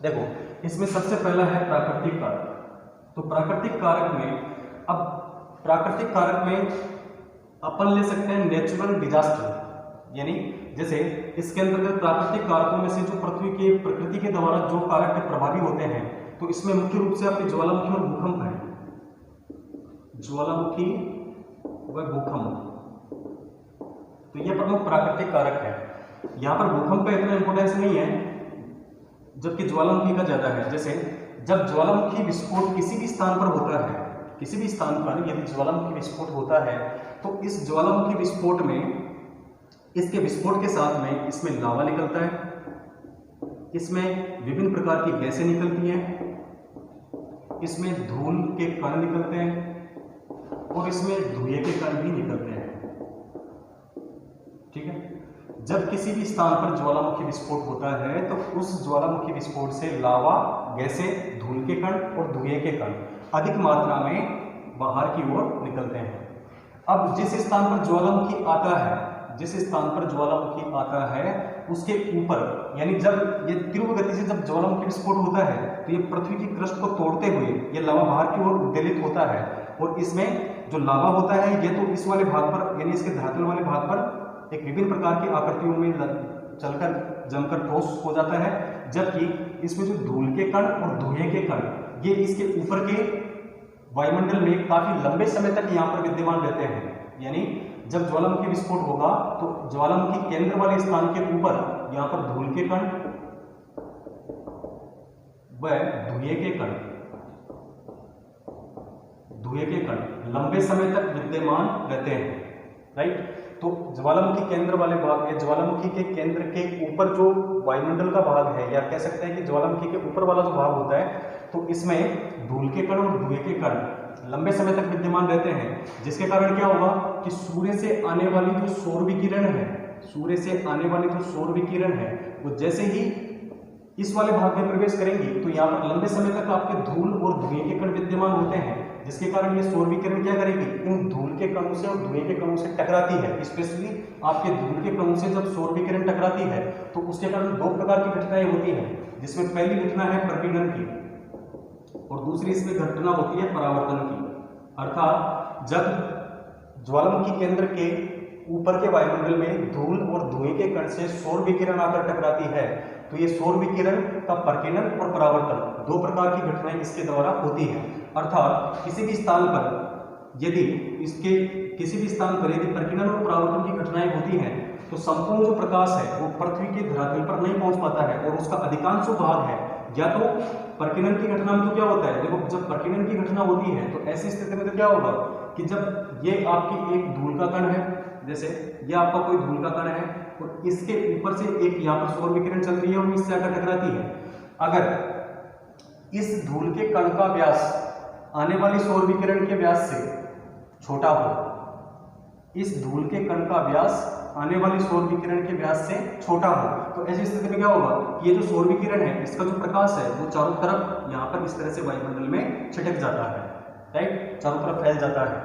Speaker 1: देखो इसमें सबसे पहला है प्राकृतिक कारक। तो प्राकृतिक कारक में, अब प्राकृतिक कारक में अपन ले सकते हैं नेचुरल डिजास्टर, यानी जैसे इसके अंतर्गत प्राकृतिक कारकों में से जो पृथ्वी के प्रकृति के द्वारा जो कारक प्रभावी होते हैं, तो इसमें मुख्य रूप से आपके ज्वालामुखी और भूकंप है। ज्वालामुखी व भूकंप, तो ये प्रमुख प्राकृतिक कारक है। यहाँ पर भूकंप का इतना इंपोर्टेंस नहीं है जबकि ज्वालामुखी का ज्यादा है। जैसे जब ज्वालामुखी विस्फोट किसी भी स्थान पर होता है, किसी भी स्थान पर यदि ज्वालामुखी विस्फोट होता है तो इस ज्वालामुखी विस्फोट में, इसके विस्फोट के साथ में इसमें लावा निकलता है, इसमें विभिन्न प्रकार की गैसें निकलती हैं, इसमें धूल के कण निकलते हैं और इसमें धुएं के कण भी निकलते हैं। ठीक है, जब किसी भी स्थान पर ज्वालामुखी विस्फोट होता है तो उस ज्वालामुखी विस्फोट से लावा, गैसें, धूल के कण और धुएं के कण अधिक मात्रा में बाहर की ओर निकलते हैं। अब जिस स्थान पर ज्वालामुखी आता है, जिस स्थान पर ज्वालामुखी आता है उसके ऊपर, यानी जब ये तीव्र गति से जब ज्वालामुखी विस्फोट होता है तो ये पृथ्वी की क्रस्ट को तोड़ते हुए ये लावा बाहर की ओर उद्वेलित होता है, और इसमें जो लावा होता है ये तो इस वाले भाग पर, यानी इसके धरातल वाले भाग पर एक विभिन्न प्रकार की आकृतियों में चलकर जमकर ठोस हो जाता है, जबकि इसमें जो धूल के कण और धुएं के कण ये इसके ऊपर के वायुमंडल में काफी लंबे समय तक यहाँ पर विद्यमान रहते हैं। यानी जब ज्वालामुखी विस्फोट होगा तो ज्वालामुखी केंद्र वाले स्थान के ऊपर यहाँ पर धूल के कण व धुएं के कण लंबे समय तक विद्यमान रहते हैं। राइट, तो ज्वालामुखी केंद्र वाले भाग में, ज्वालामुखी के केंद्र के ऊपर जो वायुमंडल का भाग है, या कह सकते हैं कि ज्वालामुखी के ऊपर वाला जो भाग होता है, तो इसमें धूल के कण और धुएं के कण लंबे समय तक विद्यमान रहते हैं, जिसके कारण क्या होगा कि सूर्य से आने वाली जो सौर विकिरण है, सूर्य से आने वाली जो सौर विकिरण है वो जैसे ही इस वाले भाग में प्रवेश करेंगी तो यहाँ पर लंबे समय तक आपके धूल और धुएं के कण विद्यमान होते हैं, जिसके कारण ये सौर विकिरण क्या करेगी, इन धूल के कणों से और धुएं के कणों से टकराती है। स्पेशली आपके धूल के कणों से जब सौर विकिरण टकराती है तो उसके कारण दो प्रकार की घटनाएं होती हैं, जिसमें पहली घटना है प्रपीड़न की, और दूसरी इसमें घटना होती है परावर्तन की। अर्थात जब ज्वालामुखी केंद्र के ऊपर के वायुमंडल में धूल और धुएं के कण से सौर विकिरण आकर टकराती है, तो ये सौर विकिरण का प्रकीर्णन और परावर्तन दो प्रकार की घटनाएं इसके द्वारा होती है। अर्थात किसी भी स्थान पर यदि प्रकीर्णन और परावर्तन की घटनाएं होती हैं तो संपूर्ण जो प्रकाश है वो पृथ्वी के धरातल पर नहीं पहुंच पाता है और उसका अधिकांश भाग है या तो प्रकीर्णन की घटना में तो क्या होता है, देखो जब प्रकीर्णन की घटना होती है तो ऐसी स्थिति में तो क्या होगा कि जब ये आपकी एक धूल का कण है, जैसे ये आपका कोई धूल का कण है और इसके ऊपर से एक यहाँ पर सौर विकिरण चल रही है और इससे आकर टकराती है। अगर इस धूल के कण का व्यास आने वाली सौर विकिरण के व्यास से छोटा हो, इस धूल के कण का व्यास आने वाली सौर विकिरण के व्यास से छोटा हो, तो ऐसी स्थिति में क्या होगा कि ये जो सौर विकिरण है इसका जो प्रकाश है वो चारों तरफ यहाँ पर इस तरह से वायुमंडल में छिटक जाता है, राइट, चारों तरफ फैल जाता है।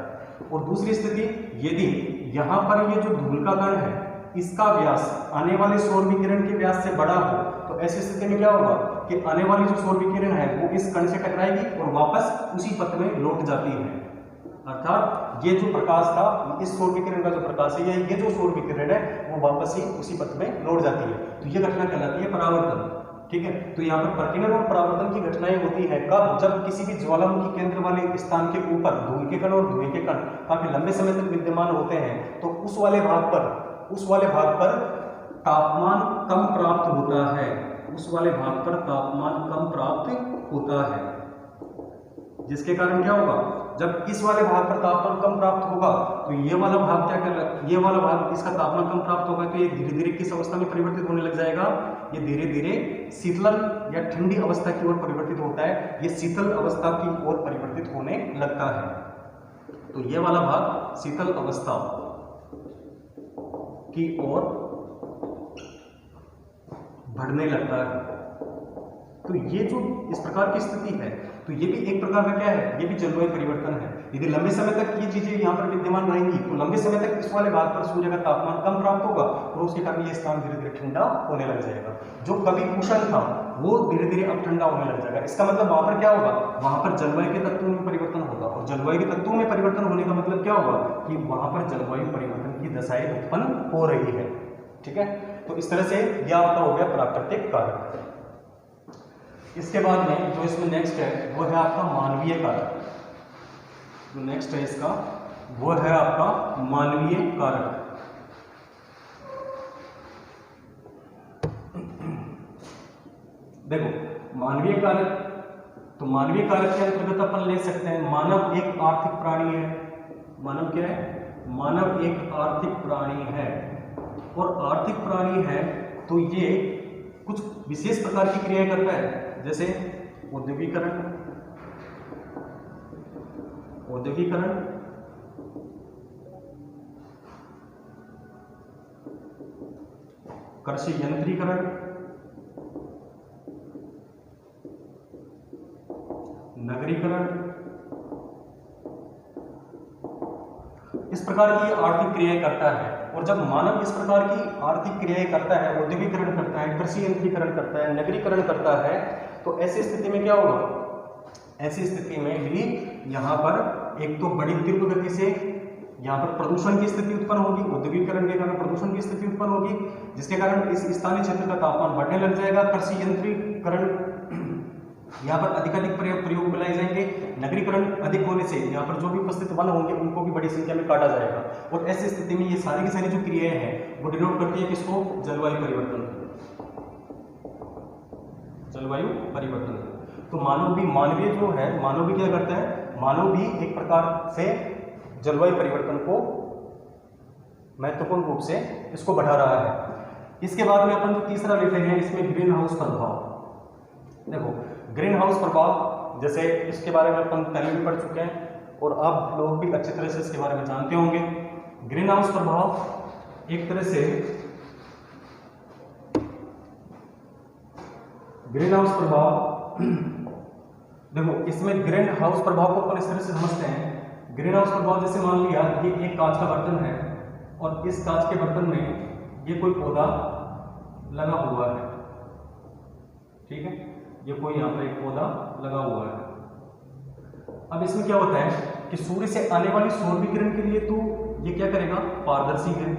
Speaker 1: और दूसरी स्थिति, यदि यहाँ पर ये जो धूल का कण है इसका व्यास आने वाले सौर विकिरण के व्यास से बड़ा हो, तो ऐसी स्थिति में क्या होगा कि आने वाली जो सौर विकिरण है वो इस कण से टकराएगी और वापस उसी पथ में लौट जाती है। अर्थात ये जो प्रकाश था, इस सौर विकिरण का जो प्रकाश है, ये जो सौर विकिरण है वो वापस ही उसी पथ में लौट जाती है। तो ये घटना कहलाती है परावर्तन। ठीक है, तो यहाँ पर प्रकीर्णन और परावर्तन की घटनाएं होती है कब, जब किसी भी ज्वालामुखी केंद्र वाले स्थान के ऊपर धूल के कण और धुएं के कण काफी लंबे समय तक विद्यमान होते हैं, तो उस वाले भाग पर तापमान कम प्राप्त होता है, उस वाले भाग पर तापमान कम प्राप्त होता है, जिसके कारण क्या होगा, जब इस वाले भाग पर तापमान कम प्राप्त होगा तो ये वाला भाग क्या कर, ये वाला भाग इसका तापमान कम प्राप्त होगा तो ये धीरे धीरे किस अवस्था में परिवर्तित होने लग जाएगा, ये धीरे धीरे शीतल या ठंडी अवस्था की ओर परिवर्तित होता है, ये शीतल अवस्था की ओर परिवर्तित होने लगता है। तो ये वाला भाग शीतल अवस्था की ओर बढ़ने लगता है। तो ये जो इस प्रकार की स्थिति है, तो ये भी एक प्रकार का क्या है, ये भी जलवायु परिवर्तन है। यदि लंबे समय तक ये चीजें यहाँ पर विद्यमान रहेंगी तो लंबे समय तक इस वाले भाग पर सूर्य का तापमान कम प्राप्त होगा और उसके कारण ये स्थान धीरे धीरे ठंडा होने लग जाएगा। जो कभी उष्ण था वो धीरे धीरे अब ठंडा होने लग जाएगा। इसका मतलब वहां पर क्या होगा, वहां पर जलवायु के तत्वों में परिवर्तन होगा, और जलवायु के तत्वों में परिवर्तन होने का मतलब क्या होगा कि वहां पर जलवायु परिवर्तन की दशाएं उत्पन्न हो रही है। ठीक है, तो इस तरह से यह आपका हो गया प्राकृतिक कारक। इसके बाद में जो इसमें नेक्स्ट है वो है आपका मानवीय कारक। जो नेक्स्ट है इसका वो है आपका मानवीय कारक। देखो मानवीय कारक, तो मानवीय कारक के अंतर्गत अपन ले सकते हैं मानव एक आर्थिक प्राणी है। मानव क्या है, मानव एक आर्थिक प्राणी है, और आर्थिक प्राणी है तो ये कुछ विशेष प्रकार की क्रियाएं करता है, जैसे औद्योगिकरण, कृषि यंत्रीकरण, नगरीकरण, इस प्रकार की आर्थिक क्रियाएं करता है। और जब मानव इस प्रकार की आर्थिक क्रियाएं करता है, औद्योगिकरण करता है, कृषि यंत्रीकरण करता है, नगरीकरण करता है, तो ऐसी स्थिति में क्या होगा, ऐसी स्थिति में भी यहाँ पर एक तो बड़ी तीव्र गति से यहाँ पर प्रदूषण की स्थिति उत्पन्न होगी, औद्योगिकरण के कारण प्रदूषण की स्थिति उत्पन्न होगी, जिसके कारण इस स्थानीय क्षेत्र का तापमान बढ़ने लग जाएगा। कृषि यंत्रीकरण, यहाँ पर अधिकाधिक प्रयोग बुलाए जाएंगे। नगरीकरण अधिक होने से यहाँ पर जो भी उपस्थित वन होंगे उनको भी बड़ी संख्या में काटा जाएगा, और ऐसी स्थिति में ये सारी की सारी जो क्रियाएं हैं वो डिनोट करती है किसको, जलवायु परिवर्तन, जलवायु परिवर्तन। तो मानव भी, मानवीय जो है, मानव भी क्या करता है, मानव भी एक प्रकार से जलवायु परिवर्तन को महत्वपूर्ण रूप से इसको बढ़ा रहा है। इसके बाद में अपन जो तीसरा लेते हैं इसमें ग्रीन हाउस प्रभाव। देखो ग्रीन हाउस प्रभाव, जैसे इसके बारे में अपन पहले भी पढ़ चुके हैं और आप लोग भी अच्छी तरह से इसके बारे में जानते होंगे। ग्रीन हाउस प्रभाव एक तरह से, ग्रीन हाउस प्रभाव, देखो इसमें ग्रीन हाउस प्रभाव को अपन इस तरह से समझते हैं। ग्रीन हाउस प्रभाव जैसे मान लिया ये एक कांच का बर्तन है और इस कांच के बर्तन में ये कोई पौधा लगा हुआ है, ठीक है, ये कोई यहाँ पर एक पौधा लगा हुआ है। अब इसमें क्या होता है कि सूर्य से आने वाली सौर विकिरण के लिए तो ये क्या करेगा, पारदर्शी है,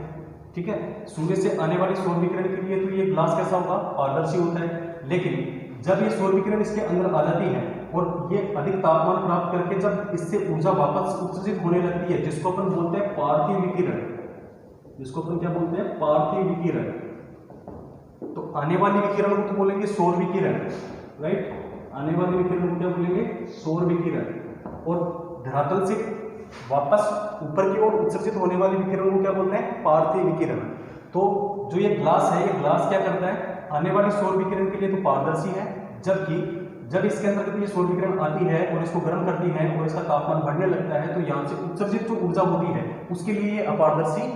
Speaker 1: ठीक है। सूर्य से आने वाली सौर विकिरण के लिए तो ये ग्लास कैसा होगा, पारदर्शी होता है। लेकिन जब ये सौर विकिरण इसके अंदर आ जाती है और ये अधिक तापमान प्राप्त करके जब इससे ऊर्जा वापस उत्सर्जित होने लगती है, जिसको अपन बोलते हैं पार्थिव विकिरण, जिसको अपन क्या बोलते हैं, पार्थिव विकिरण। तो आने वाली विकिरण को तो बोलेंगे सौर विकिरण, राइट। आने वाले विकिरण को क्या बोलेंगे, सौर विकिरण। और धरातल से वापस ऊपर की ओर उत्सर्जित होने वाले विकिरण को क्या बोलते हैं, पार्थिव विकिरण। तो जो ये ग्लास है, ये ग्लास क्या करता है, आने वाली सौर विकिरण के लिए तो पारदर्शी है, जबकि जब इसके अंदर ये सौर विकिरण आती है और इसको गर्म करती है और इसका तापमान बढ़ने लगता है, तो यहाँ से उत्सर्जित जो ऊर्जा होती है उसके लिए ये अपारदर्शी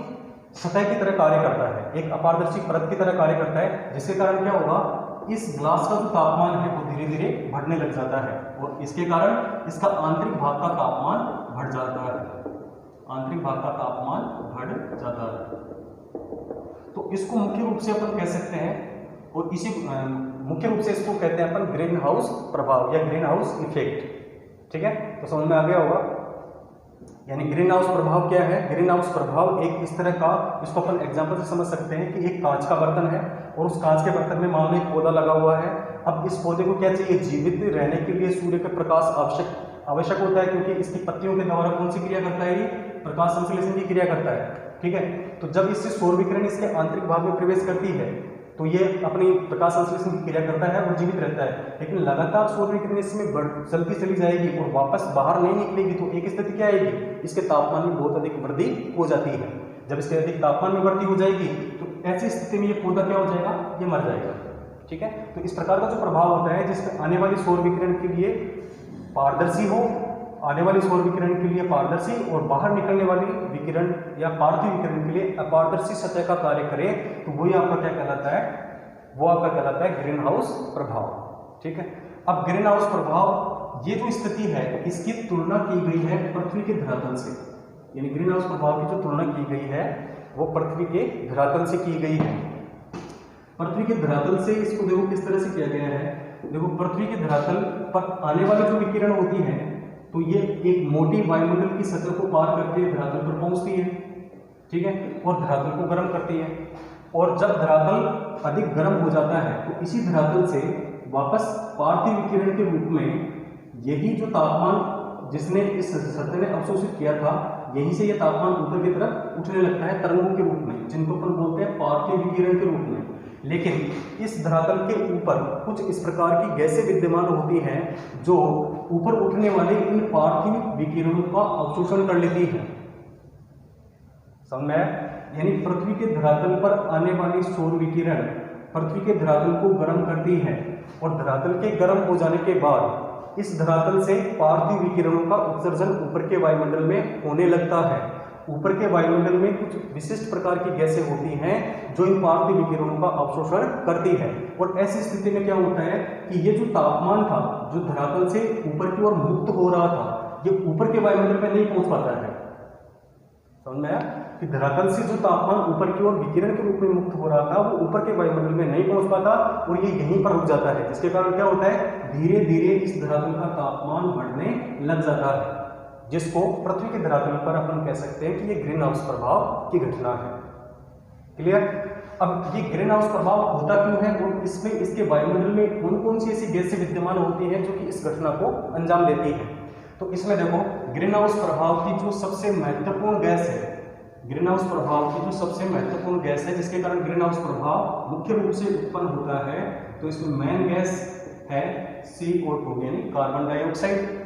Speaker 1: सतह की तरह कार्य करता है, एक अपारदर्शी परत की तरह कार्य करता है, जिसके कारण क्या होगा, इस ग्लास का जो तापमान है वो धीरे धीरे बढ़ने लग जाता है और इसके कारण इसका आंतरिक भाग का तापमान बढ़ जाता है, आंतरिक भाग का तापमान बढ़ जाता है। तो इसको मुख्य रूप से अपन कह सकते हैं, और इसी मुख्य रूप से इसको कहते हैं अपन ग्रीन हाउस प्रभाव या ग्रीन हाउस इफेक्ट, ठीक है। तो समझ में आ गया होगा। यानी ग्रीन हाउस प्रभाव क्या है, ग्रीन हाउस प्रभाव एक इस तरह का, इसको अपन एग्जांपल से समझ सकते हैं कि एक कांच का बर्तन है और उस कांच के बर्तन में मान लो एक पौधा लगा हुआ है। अब इस पौधे को क्या चाहिए, जीवित रहने के लिए सूर्य का प्रकाश आवश्यक होता है, क्योंकि इसकी पत्तियों के द्वारा कौन सी क्रिया करता है, ये प्रकाश संश्लेषण की क्रिया करता है, ठीक है। तो जब इससे सौर विकिरण इसके आंतरिक भाग में प्रवेश करती है तो ये अपनी प्रकाश संश्लेषण की क्रिया करता है और जीवित रहता है। लेकिन लगातार सौर विकिरण इसमें चलती चली जाएगी और वापस बाहर नहीं निकलेगी, तो एक स्थिति क्या आएगी, इसके तापमान में बहुत अधिक वृद्धि हो जाती है। जब इसके अधिक तापमान में वृद्धि हो जाएगी तो ऐसी स्थिति में ये पौधा क्या हो जाएगा, ये मर जाएगा, ठीक है। तो इस प्रकार का जो प्रभाव होता है, जिसमें आने वाली सौर विकिरण के लिए पारदर्शी हो, आने वाली सौर विकिरण के लिए पारदर्शी और बाहर निकलने वाली विकिरण या पार्थिव विकिरण के लिए अपारदर्शी सतह का कार्य करे, तो वही आपका क्या कहलाता है, वो आपका कहलाता है ग्रीन हाउस प्रभाव, ठीक है। अब ग्रीन हाउस प्रभाव, ये जो स्थिति है इसकी तुलना की गई है पृथ्वी के धरातल से, यानी ग्रीन हाउस प्रभाव की जो तुलना की गई है वो पृथ्वी के धरातल से की गई है। पृथ्वी के धरातल से इसको देखो किस तरह से किया गया है। देखो पृथ्वी के धरातल पर आने वाली जो विकिरण होती है, तो ये एक मोटी वायुमंडल की सतह को पार करके धरातल पर पहुंचती है, ठीक है, और धरातल को गर्म करती है। और जब धरातल अधिक गर्म हो जाता है तो इसी धरातल से वापस पार्थिव विकिरण के रूप में यही जो तापमान जिसने इस सतह ने अवशोषित किया था, यहीं से यह तापमान ऊपर की तरफ उठने लगता है तरंगों के रूप में, जिनको अपन बोलते हैं पार्थिव विकिरण के रूप में। लेकिन इस धरातल के ऊपर कुछ इस प्रकार की गैसें विद्यमान होती हैं जो ऊपर उठने वाले इन पार्थिव विकिरणों का अवशोषण कर लेती है, समझ में आया। यानी पृथ्वी के धरातल पर आने वाली सौर विकिरण पृथ्वी के धरातल को गर्म करती है और धरातल के गर्म हो जाने के बाद इस धरातल से पार्थिव विकिरणों का उत्सर्जन ऊपर के वायुमंडल में होने लगता है। ऊपर के वायुमंडल में कुछ विशिष्ट प्रकार की गैसें होती हैं जो इन पार्थिव विकिरणों का अवशोषण करती है, और ऐसी स्थिति में क्या होता है कि ये जो तापमान था जो धरातल से ऊपर की ओर मुक्त हो रहा था, ये ऊपर के वायुमंडल में नहीं पहुंच पाता है। समझ में आया कि धरातल से जो तापमान ऊपर की ओर विकिरण के रूप में मुक्त हो रहा था वो ऊपर के वायुमंडल में नहीं पहुंच पाता और ये यहीं पर रुक जाता है, जिसके कारण क्या होता है, धीरे धीरे इस धरातल का तापमान बढ़ने लग जाता है, जिसको पृथ्वी के धरातल पर अपन कह सकते हैं कि ये ग्रीन हाउस प्रभाव की घटना है। क्लियर। अब ये ग्रीन हाउस प्रभाव होता क्यों है और इसमें इसके वायुमंडल में कौन कौन सी ऐसी गैसें विद्यमान होती हैं जो कि इस घटना को अंजाम देती है। तो इसमें देखो ग्रीन हाउस प्रभाव की जो सबसे महत्वपूर्ण गैस है, ग्रीन हाउस प्रभाव की जो सबसे महत्वपूर्ण गैस है जिसके कारण ग्रीन हाउस प्रभाव मुख्य रूप से उत्पन्न होता है, तो इसमें मेन गैस है CO2 यानी कार्बन डाइऑक्साइड।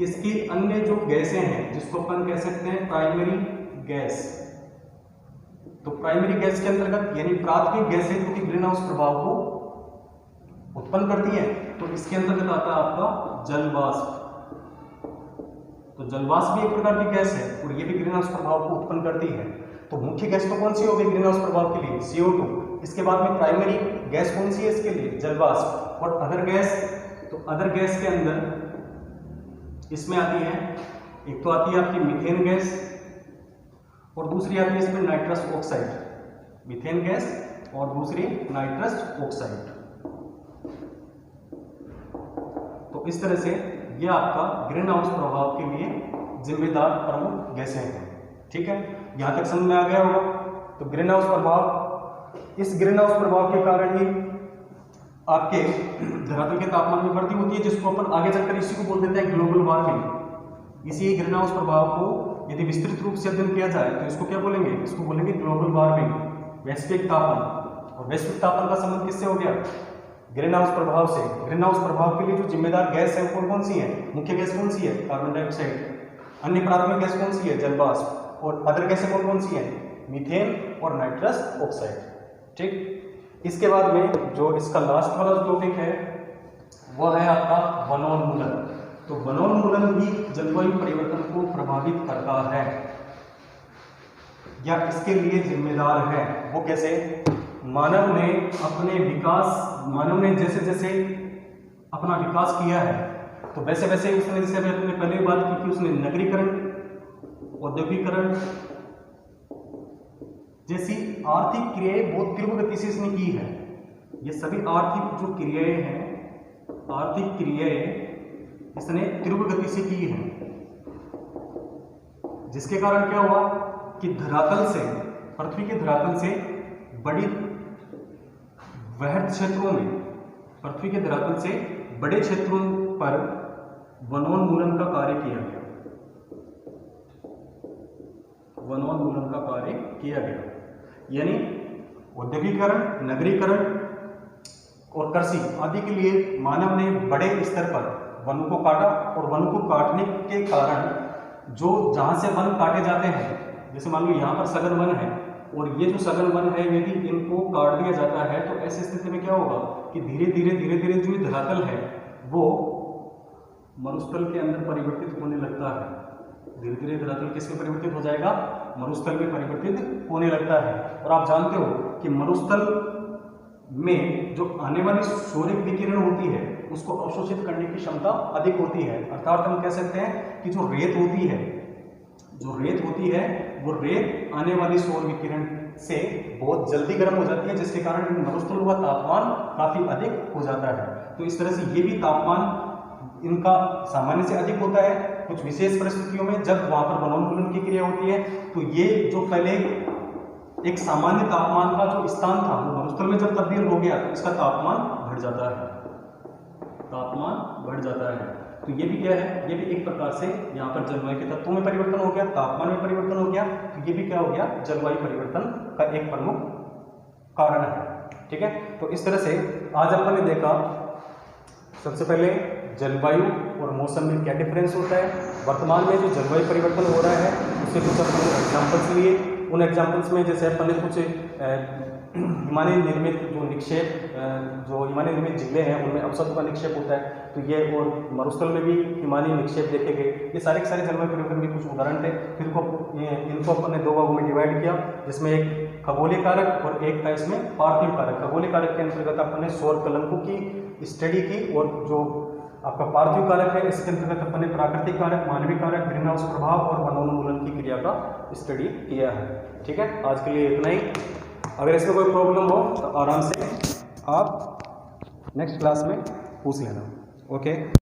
Speaker 1: इसकी अन्य जो गैसें हैं जिसको अपन कह सकते हैं प्राइमरी गैस, तो प्राइमरी गैस के अंतर्गत यानी प्राथमिक गैसें जो कि ग्रीन हाउस प्रभाव को उत्पन्न करती है, तो इसके अंतर्गत आता है आपका जल वाष्प। तो जल वाष्प भी एक प्रकार की गैस है और ये भी ग्रीन हाउस प्रभाव को उत्पन्न करती है। तो मुख्य गैस तो कौन सी होगी ग्रीन हाउस प्रभाव के लिए, CO2। इसके बाद में प्राइमरी गैस कौन सी है इसके लिए, जल वाष्प। और अदर गैस, तो अदर गैस के अंदर इसमें आती है, एक तो आती है आपकी मीथेन गैस और दूसरी आती है इसमें नाइट्रस ऑक्साइड, मीथेन गैस और दूसरी नाइट्रस ऑक्साइड। तो इस तरह से ये आपका ग्रीन हाउस प्रभाव के लिए जिम्मेदार प्रमुख गैसें हैं। ठीक है, यहाँ तक समझ में आ गया होगा। तो ग्रीन हाउस प्रभाव, इस ग्रीन हाउस प्रभाव के कारण ही आपके धरातल के तापमान में वृद्धि होती है, जिसको अपन आगे चलकर इसी को बोल देते हैं ग्लोबल वार्मिंग। इसी ग्रीन हाउस प्रभाव को यदि विस्तृत रूप से अध्ययन किया जाए तो इसको क्या बोलेंगे, इसको बोलेंगे ग्लोबल वार्मिंग, वैश्विक तापन। और वैश्विक तापन का संबंध किससे हो गया, ग्रीन हाउस प्रभाव से। ग्रीन हाउस प्रभाव के लिए जो जिम्मेदार गैस है कौन कौन सी है, मुख्य गैस कौन सी है, कार्बन डाइऑक्साइड। अन्य प्राथमिक गैस कौन सी है, जलवाष्प। और अदर गैसें कौन कौन सी हैं, मीथेन और नाइट्रस ऑक्साइड। ठीक, इसके बाद में जो इसका लास्ट वाला टॉपिक है वह है आपका वनोन्मूलन। तो वनोन्मूलन भी जलवायु परिवर्तन को प्रभावित करता है या इसके लिए जिम्मेदार है। वो कैसे, मानव ने जैसे जैसे अपना विकास किया है तो वैसे वैसे उसने, जैसे अभी अपने पहले बात की कि उसने नगरीकरण, औद्योगिकरण जैसी आर्थिक क्रियाएं बहुत तीव्र गति से इसने की है। ये सभी आर्थिक जो क्रियाएं हैं, आर्थिक क्रियाएं इसने तीव्र गति से की है, जिसके कारण क्या हुआ कि धरातल से, पृथ्वी के धरातल से बड़ी वृहद क्षेत्रों में, पृथ्वी के धरातल से बड़े क्षेत्रों पर वनोन्मूलन का कार्य किया गया। वनोन्मूलन का कार्य किया गया, यानी औद्योगिकरण, नगरीकरण और कृषि आदि के लिए मानव ने बड़े स्तर पर वनों को काटा। और वनों को काटने के कारण जो जहां से वन काटे जाते हैं, जैसे मान लो यहाँ पर सघन वन है और ये जो सघन वन है यदि इनको काट दिया जाता है तो ऐसी स्थिति में क्या होगा कि धीरे धीरे जो धरातल है वो मरुस्थल के अंदर परिवर्तित होने लगता है। धीरे धीरे धरातल किसमें परिवर्तित हो जाएगा, मरुस्थल में परिवर्तित होने लगता है। और आप जानते हो कि मरुस्थल में जो आने वाली सूर्य विकिरण होती है उसको अवशोषित करने की क्षमता अधिक होती है। अर्थात हम कह सकते हैं कि जो रेत होती है वो रेत आने वाली सौर विकिरण से बहुत जल्दी गर्म हो जाती है, जिसके कारण मरुस्थल का तापमान काफी अधिक हो जाता है। तो इस तरह से ये भी तापमान इनका सामान्य से अधिक होता है। कुछ विशेष परिस्थितियों में जब वहां पर वनोन्मूलन की क्रिया होती है तो ये जो पहले एक सामान्य तापमान का जो स्थान था वो मरुस्थल में जब तब्दील हो गया तो इसका तापमान बढ़ जाता है, तापमान बढ़ जाता है। तो ये भी क्या है, ये भी एक प्रकार से यहाँ पर जलवायु के तत्वों में परिवर्तन हो गया, तापमान में परिवर्तन हो गया। तो ये भी क्या हो गया, जलवायु परिवर्तन का एक प्रमुख कारण है। ठीक है, तो इस तरह से आज अपन ने देखा सबसे पहले जलवायु और मौसम में क्या डिफरेंस होता है, वर्तमान में जो जलवायु परिवर्तन हो रहा है उसके कुछ अपन एग्जाम्पल्स लिए। उन एग्जाम्पल्स में जैसे अपन ने कुछ हिमालय निर्मित जो निक्षेप, जो हिमालय निर्मित जिले हैं उनमें अवसादों का निक्षेप होता है, तो ये, और मरुस्थल में भी हिमालय निक्षेप देखे गए। ये सारे के सारे जलवायु परिवर्तन के कुछ उदाहरण थे। फिर इनको अपन ने दो भागों में डिवाइड किया, जिसमें एक खगोलीय कारक और एक था इसमें पार्थिव कारक। खगोलीय कारक के अंतर्गत अपन ने सौर कलंकों की स्टडी की, और जो आपका पार्थिव कारक है इसके अंतर्गत अपन ने प्राकृतिक कारक, मानवीय कारक, ग्रीन हाउस प्रभाव और वनोन्मूलन की क्रिया का स्टडी किया है। ठीक है, आज के लिए इतना ही। अगर इसमें कोई प्रॉब्लम हो तो आराम से आप नेक्स्ट क्लास में पूछ लेना। ओके।